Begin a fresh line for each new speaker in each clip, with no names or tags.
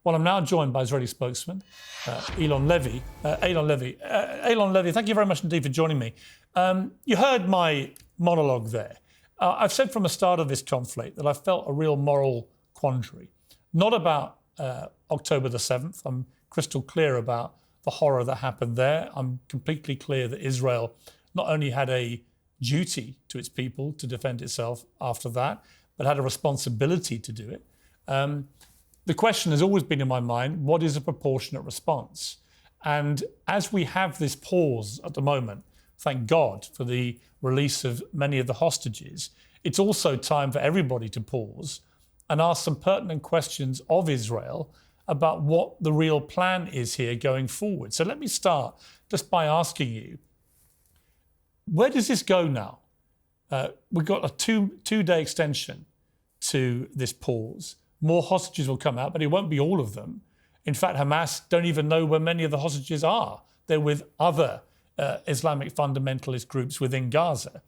Well, I'm now joined by Israeli spokesman Eylon Levy. Eylon Levy, thank you very much indeed for joining me. You heard my monologue there. I've said from the start of this conflict that I felt a real moral quandary, not about October the 7th. I'm crystal clear about the horror that happened there. I'm completely clear that Israel not only had a duty to its people to defend itself after that, but had a responsibility to do it. The question has always been in my mind, what is a proportionate response? And as we have this pause at the moment, thank God for the release of many of the hostages, it's also time for everybody to pause and ask some pertinent questions of Israel about what the real plan is here going forward. So let me start just by asking you, where does this go now? We've got a two-day extension to this pause. More hostages will come out, but it won't be all of them. In fact, Hamas don't even know where many of the hostages are. They're with other Islamic fundamentalist groups within Gaza.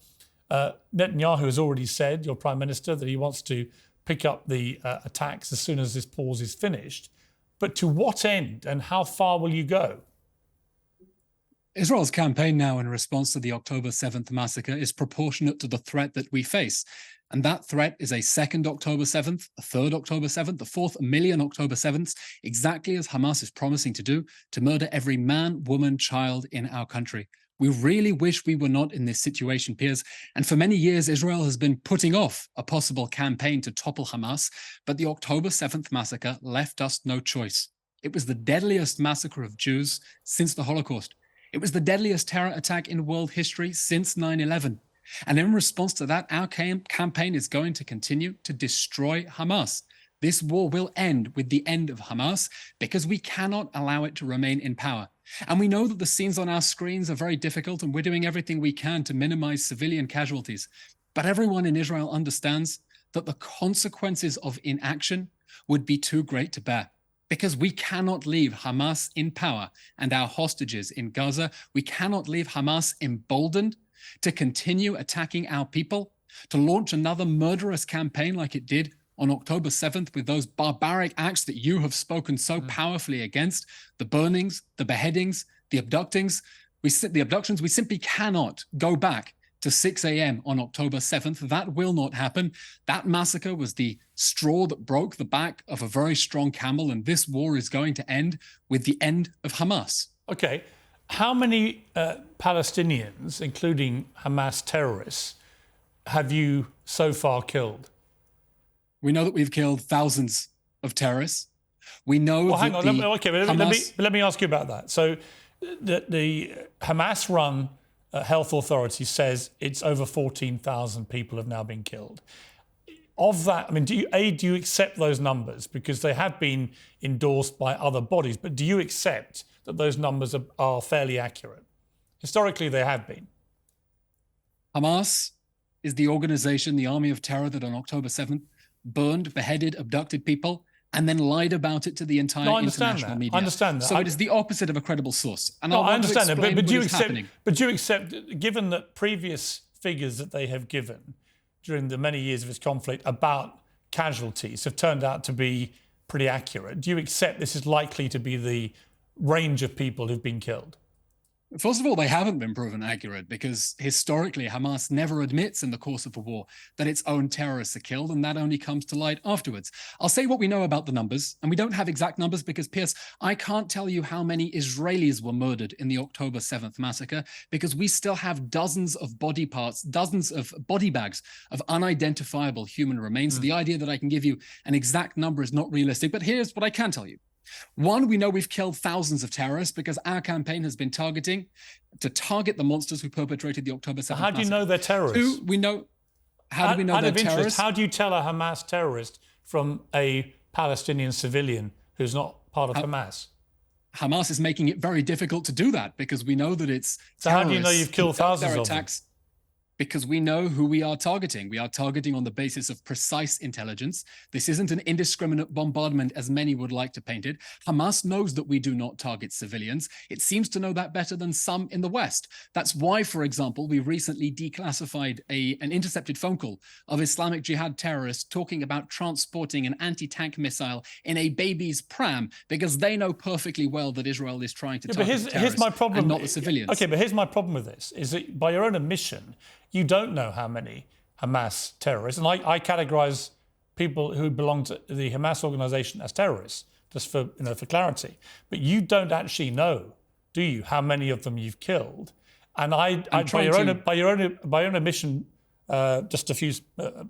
Netanyahu has already said, your Prime Minister, that he wants to pick up the attacks as soon as this pause is finished. But to what end and how far will you go?
Israel's campaign now in response to the October 7th massacre is proportionate to the threat that we face. And that threat is a second October 7th, a third October 7th, the fourth million October 7ths, exactly as Hamas is promising to do, to murder every man, woman, child in our country. We really wish we were not in this situation, Piers. And for many years, Israel has been putting off a possible campaign to topple Hamas. But the October 7th massacre left us no choice. It was the deadliest massacre of Jews since the Holocaust. It was the deadliest terror attack in world history since 9/11. And in response to that, our campaign is going to continue to destroy Hamas. This war will end with the end of Hamas because we cannot allow it to remain in power. And we know that the scenes on our screens are very difficult and we're doing everything we can to minimize civilian casualties. But everyone in Israel understands that the consequences of inaction would be too great to bear. Because we cannot leave Hamas in power and our hostages in Gaza. We cannot leave Hamas emboldened to continue attacking our people, to launch another murderous campaign like it did on October 7th with those barbaric acts that you have spoken so powerfully against, the burnings, the beheadings, the abductions. We simply cannot go back to 6 a.m. on October 7th. That will not happen. That massacre was the straw that broke the back of a very strong camel, and this war is going to end with the end of Hamas.
Okay. How many Palestinians, including Hamas terrorists, have you so far killed?
We know that we've killed thousands of terrorists. We know
well,
that
hang on. Let me ask you about that. So the Hamas-run health authority says it's over 14,000 people have now been killed. Of that, I mean, do you accept those numbers? Because they have been endorsed by other bodies, but do you accept that those numbers are fairly accurate? Historically, they have been.
Hamas is the organization, the army of terror that on October 7th burned, beheaded, abducted people, and then lied about it to the entire international media.
I understand that.
So it is the opposite of a credible source. And
I understand that, but do you accept, given that previous figures that they have given during the many years of this conflict about casualties have turned out to be pretty accurate, do you accept this is likely to be the range of people who've been killed?
First of all, they haven't been proven accurate because historically Hamas never admits in the course of a war that its own terrorists are killed, and that only comes to light afterwards. I'll say what we know about the numbers, and we don't have exact numbers because, Piers, I can't tell you how many Israelis were murdered in the October 7th massacre because we still have dozens of body parts, dozens of body bags of unidentifiable human remains. So the idea that I can give you an exact number is not realistic, but here's what I can tell you. One, we know we've killed thousands of terrorists because our campaign has been targeting the monsters who perpetrated the October 7th massacre.
How do you know they're terrorists?
Two, how do we know they're terrorists?
How do you tell a Hamas terrorist from a Palestinian civilian who's not part of Hamas?
Hamas is making it very difficult to do that because we know that it's
So how do you know you've killed thousands of them?
Because we know who we are targeting. We are targeting on the basis of precise intelligence. This isn't an indiscriminate bombardment as many would like to paint it. Hamas knows that we do not target civilians. It seems to know that better than some in the West. That's why, for example, we recently declassified an intercepted phone call of Islamic Jihad terrorists talking about transporting an anti-tank missile in a baby's pram, because they know perfectly well that Israel is trying to target the terrorists and not the civilians.
Okay, but here's my problem with this, is that by your own admission, you don't know how many Hamas terrorists, and I categorize people who belong to the Hamas organization as terrorists, just for clarity. But you don't actually know, do you, how many of them you've killed? And by your own admission, just a few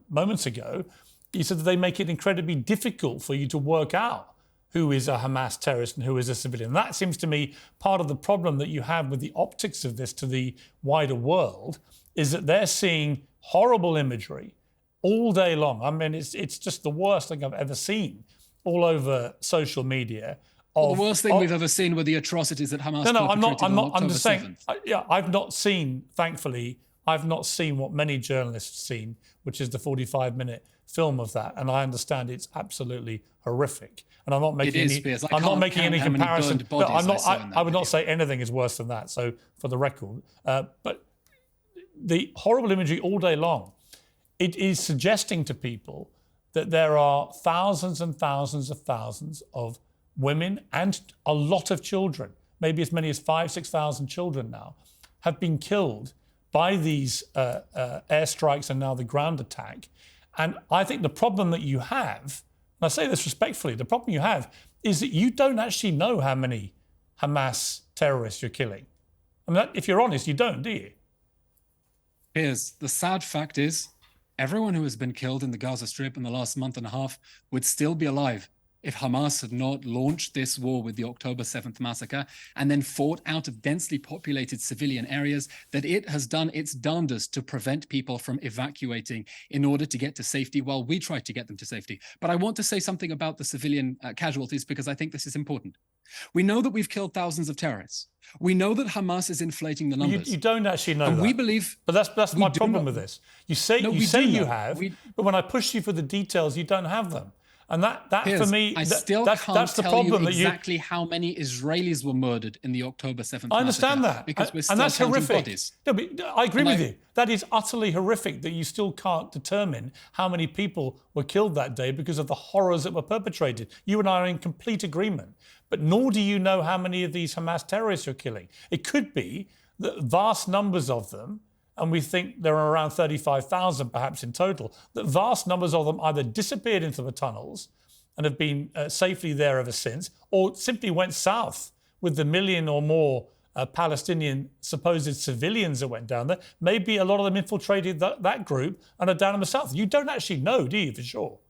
moments ago, you said that they make it incredibly difficult for you to work out who is a Hamas terrorist and who is a civilian. And that seems to me part of the problem that you have with the optics of this to the wider world, is that they're seeing horrible imagery all day long. I mean, it's just the worst thing I've ever seen all over social media.
The worst thing we've ever seen were the atrocities that Hamas perpetrated on October 7th.
I'm just saying, I've not seen, thankfully, I've not seen what many journalists have seen, which is the 45-minute film of that. And I understand it's absolutely horrific. And I'm not making any comparison. I would not say anything is worse than that. So for the record, but the horrible imagery all day long, it is suggesting to people that there are thousands and thousands of women and a lot of children, maybe as many as 5,000 to 6,000 children now, have been killed by these airstrikes and now the ground attack. And I think the problem that you have, and I say this respectfully, the problem you have is that you don't actually know how many Hamas terrorists you're killing. I mean, if you're honest, you don't, do you?
Piers, the sad fact is, everyone who has been killed in the Gaza Strip in the last month and a half would still be alive if Hamas had not launched this war with the October 7th massacre and then fought out of densely populated civilian areas that it has done its darndest to prevent people from evacuating in order to get to safety while we try to get them to safety. But I want to say something about the civilian casualties, because I think this is important. We know that we've killed thousands of terrorists. We know that Hamas is inflating the numbers.
You don't actually know that.
We believe...
But that's my problem with this. You say you have, but when I push you for the details, you don't have them. And that
Piers,
for me,
that's the problem. Exactly how many Israelis were murdered in the October 7th massacre.
I understand that,
because we're still
and that's
counting
horrific.
Bodies.
No, but I agree with you. That is utterly horrific that you still can't determine how many people were killed that day because of the horrors that were perpetrated. You and I are in complete agreement. But nor do you know how many of these Hamas terrorists you're killing. It could be that vast numbers of them, and we think there are around 35,000 perhaps in total, that vast numbers of them either disappeared into the tunnels and have been safely there ever since, or simply went south with the million or more Palestinian supposed civilians that went down there. Maybe a lot of them infiltrated that group and are down in the south. You don't actually know, do you, for sure?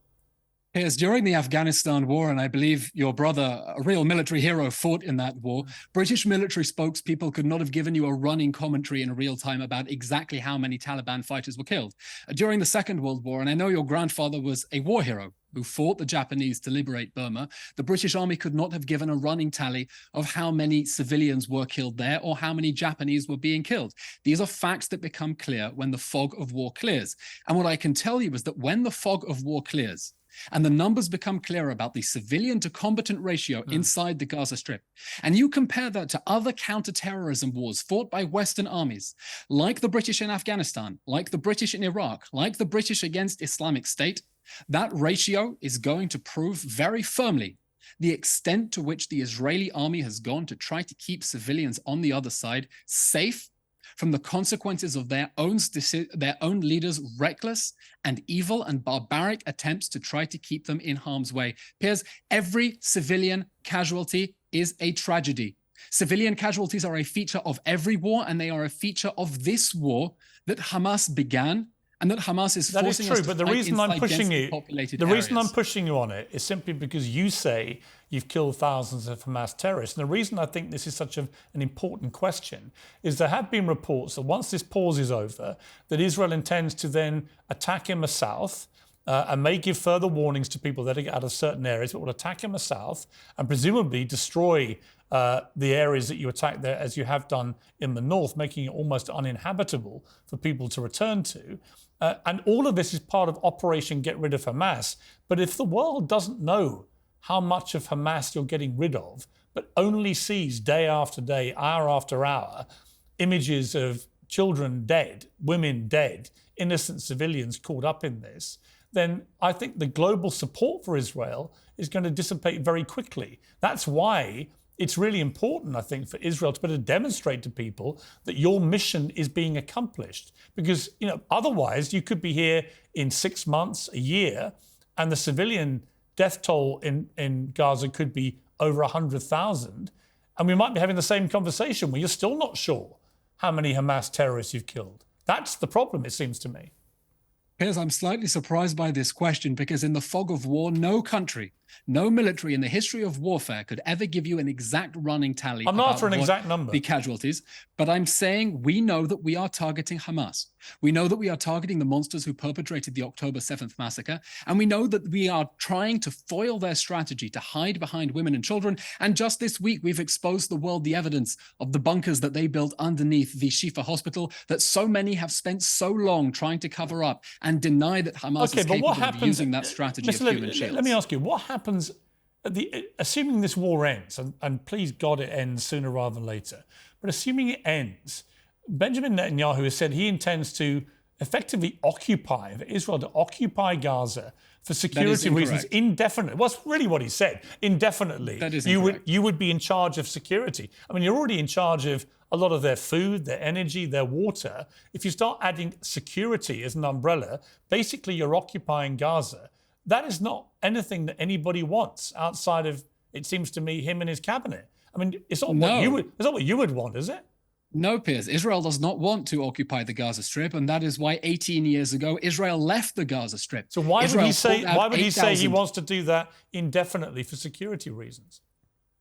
Piers, during the Afghanistan war, and I believe your brother, a real military hero, fought in that war, British military spokespeople could not have given you a running commentary in real time about exactly how many Taliban fighters were killed. During the Second World War, and I know your grandfather was a war hero who fought the Japanese to liberate Burma, the British Army could not have given a running tally of how many civilians were killed there or how many Japanese were being killed. These are facts that become clear when the fog of war clears. And what I can tell you is that when the fog of war clears, and the numbers become clear about the civilian to combatant ratio inside the Gaza Strip, and you compare that to other counterterrorism wars fought by Western armies, like the British in Afghanistan, like the British in Iraq, like the British against Islamic State, that ratio is going to prove very firmly the extent to which the Israeli army has gone to try to keep civilians on the other side safe from the consequences of their own leaders' reckless and evil and barbaric attempts to try to keep them in harm's way. Piers, every civilian casualty is a tragedy. Civilian casualties are a feature of every war, and they are a feature of this war that Hamas began and that Hamas is forcing us to fight inside densely populated areas.
The reason I'm pushing you on it is simply because you say you've killed thousands of Hamas terrorists. And the reason I think this is such an important question is there have been reports that once this pause is over, that Israel intends to then attack in the south and may give further warnings to people that are out of certain areas, but will attack in the south and presumably destroy the areas that you attack there, as you have done in the north, making it almost uninhabitable for people to return to. And all of this is part of Operation Get Rid of Hamas. But if the world doesn't know how much of Hamas you're getting rid of, but only sees day after day, hour after hour, images of children dead, women dead, innocent civilians caught up in this, then I think the global support for Israel is going to dissipate very quickly. That's why it's really important, I think, for Israel to be able to demonstrate to people that your mission is being accomplished. Because, otherwise you could be here in 6 months, a year, and the civilian death toll in Gaza could be over 100,000. And we might be having the same conversation where you're still not sure how many Hamas terrorists you've killed. That's the problem, it seems to me.
Piers, I'm slightly surprised by this question because in the fog of war, no country, no military in the history of warfare could ever give you an exact running tally.
I'm not after an exact number.
The casualties, but I'm saying we know that we are targeting Hamas. We know that we are targeting the monsters who perpetrated the October 7th massacre, and we know that we are trying to foil their strategy to hide behind women and children. And just this week, we've exposed the world the evidence of the bunkers that they built underneath the Shifa hospital that so many have spent so long trying to cover up and deny that Hamas is capable of using that strategy of human shields.
Let me ask you, what happens, assuming this war ends, and please God it ends sooner rather than later, but assuming it ends, Benjamin Netanyahu has said he intends to effectively for Israel to occupy Gaza for security reasons indefinitely. Well, that's really what he said, indefinitely.
That is
you would be in charge of security. I mean, you're already in charge of a lot of their food, their energy, their water. If you start adding security as an umbrella, basically you're occupying Gaza. That is not anything that anybody wants outside of, it seems to me, him and his cabinet. I mean, it's not what you would want, is it?
No, Piers. Israel does not want to occupy the Gaza Strip, and that is why 18 years ago Israel left the Gaza Strip.
So why would he say he wants to do that indefinitely for security reasons?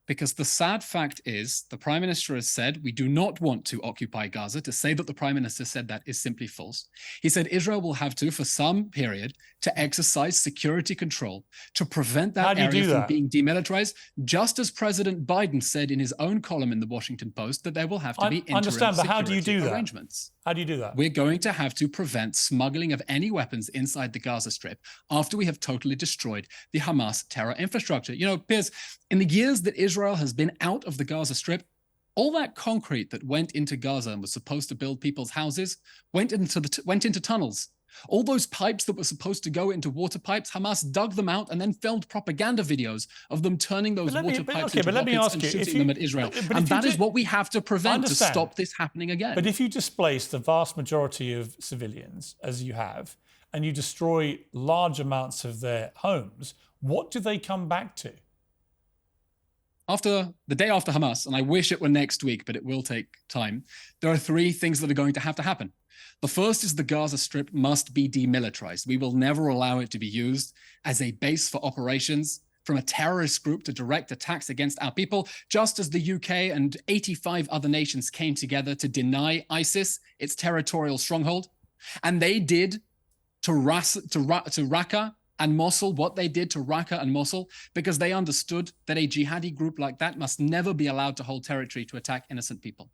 Because the sad fact is, the Prime Minister has said, we do not want to occupy Gaza. To say that the Prime Minister said that is simply false. He said Israel will have to, for some period, to exercise security control to prevent that area from being demilitarized, just as President Biden said in his own column in the Washington Post that there will have to be interim security arrangements.
How do you do that?
We're going to have to prevent smuggling of any weapons inside the Gaza Strip after we have totally destroyed the Hamas terror infrastructure. Piers, in the years that Israel has been out of the Gaza Strip, all that concrete that went into Gaza and was supposed to build people's houses went into tunnels. All those pipes that were supposed to go into water pipes, Hamas dug them out and then filmed propaganda videos of them turning those water pipes into rockets and shooting them at Israel. And that is what we have to prevent to stop this happening again.
But if you displace the vast majority of civilians, as you have, and you destroy large amounts of their homes, what do they come back to?
After the day after Hamas, and I wish it were next week, but it will take time, there are 3 things that are going to happen. The first is the Gaza Strip must be demilitarized. We will never allow it to be used as a base for operations from a terrorist group to direct attacks against our people, just as the UK and 85 other nations came together to deny ISIS its territorial stronghold. And they did to Raqqa and Mosul what they did to Raqqa and Mosul because they understood that a jihadi group like that must never be allowed to hold territory to attack innocent people.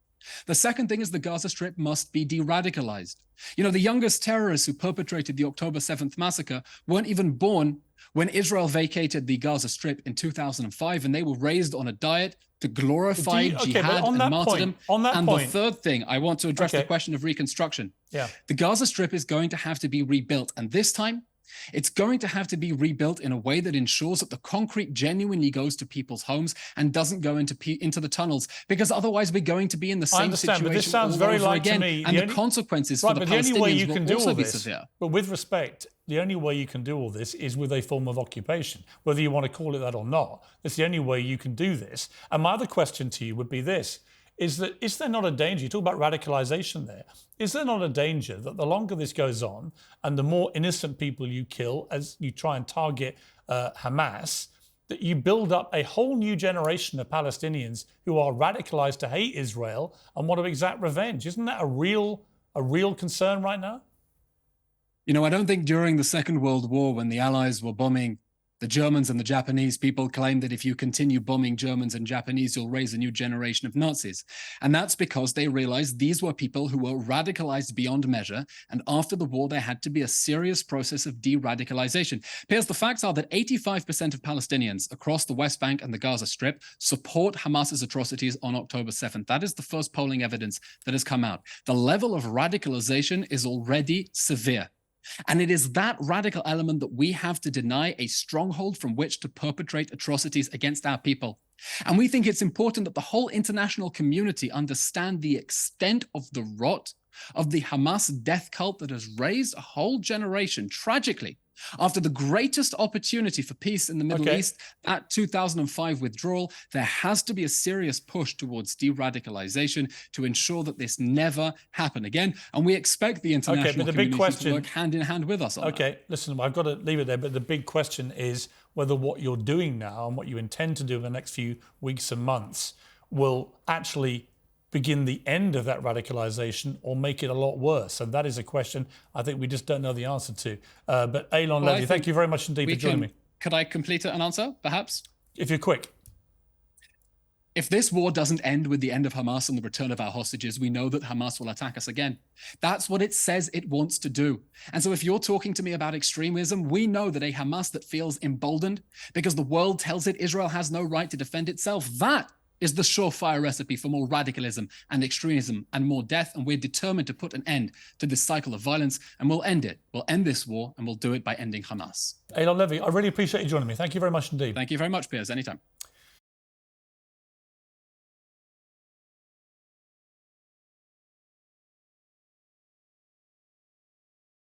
The second thing is the Gaza Strip must be de-radicalized. The youngest terrorists who perpetrated the October 7th massacre weren't even born when Israel vacated the Gaza Strip in 2005, and they were raised on a diet to glorify jihad and martyrdom. The third thing, I want to address the question of reconstruction. The Gaza Strip is going to have to be rebuilt, and this time, it's going to have to be rebuilt in a way that ensures that the concrete genuinely goes to people's homes and doesn't go into the tunnels, because otherwise we're going to be in the same situation
but this sounds very like to me,
and the consequences for the Palestinians will also be severe.
But with respect, the only way you can do all this is with a form of occupation, whether you want to call it that or not. That's the only way you can do this. And my other question to you would be this. Is there not a danger, you talk about radicalization there, is there not a danger that the longer this goes on and the more innocent people you kill as you try and target Hamas, that you build up a whole new generation of Palestinians who are radicalized to hate Israel and want to exact revenge? Isn't that a real concern right now?
You know, I don't think during the Second World War, when the Allies were bombing the Germans and the Japanese, people claimed that if you continue bombing Germans and Japanese, you'll raise a new generation of Nazis. And that's because they realized these were people who were radicalized beyond measure. And after the war, there had to be a serious process of de-radicalization. Piers, the facts are that 85% of Palestinians across the West Bank and the Gaza Strip support Hamas's atrocities on October 7th. That is the first polling evidence that has come out. The level of radicalization is already severe. And it is that radical element that we have to deny a stronghold from which to perpetrate atrocities against our people. And we think it's important that the whole international community understand the extent of the rot of the Hamas death cult that has raised a whole generation, tragically, after the greatest opportunity for peace in the Middle East, that 2005 withdrawal. There has to be a serious push towards de-radicalization to ensure that this never happen again. And we expect the international community to work hand in hand with us on that.
Listen, I've got to leave it there, but the big question is whether what you're doing now and what you intend to do in the next few weeks and months will actually begin the end of that radicalization or make it a lot worse. And that is a question I think we just don't know the answer to. But Eylon Levy, thank you very much indeed for joining me.
Could I complete an answer, perhaps?
If you're quick.
If this war doesn't end with the end of Hamas and the return of our hostages, we know that Hamas will attack us again. That's what it says it wants to do. And so if you're talking to me about extremism, we know that a Hamas that feels emboldened because the world tells it Israel has no right to defend itself, that is the surefire recipe for more radicalism and extremism and more death. And we're determined to put an end to this cycle of violence, and we'll end it. We'll end this war, and we'll do it by ending Hamas.
Eylon Levy, I really appreciate you joining me. Thank you very much indeed.
Thank you very much, Piers. Anytime.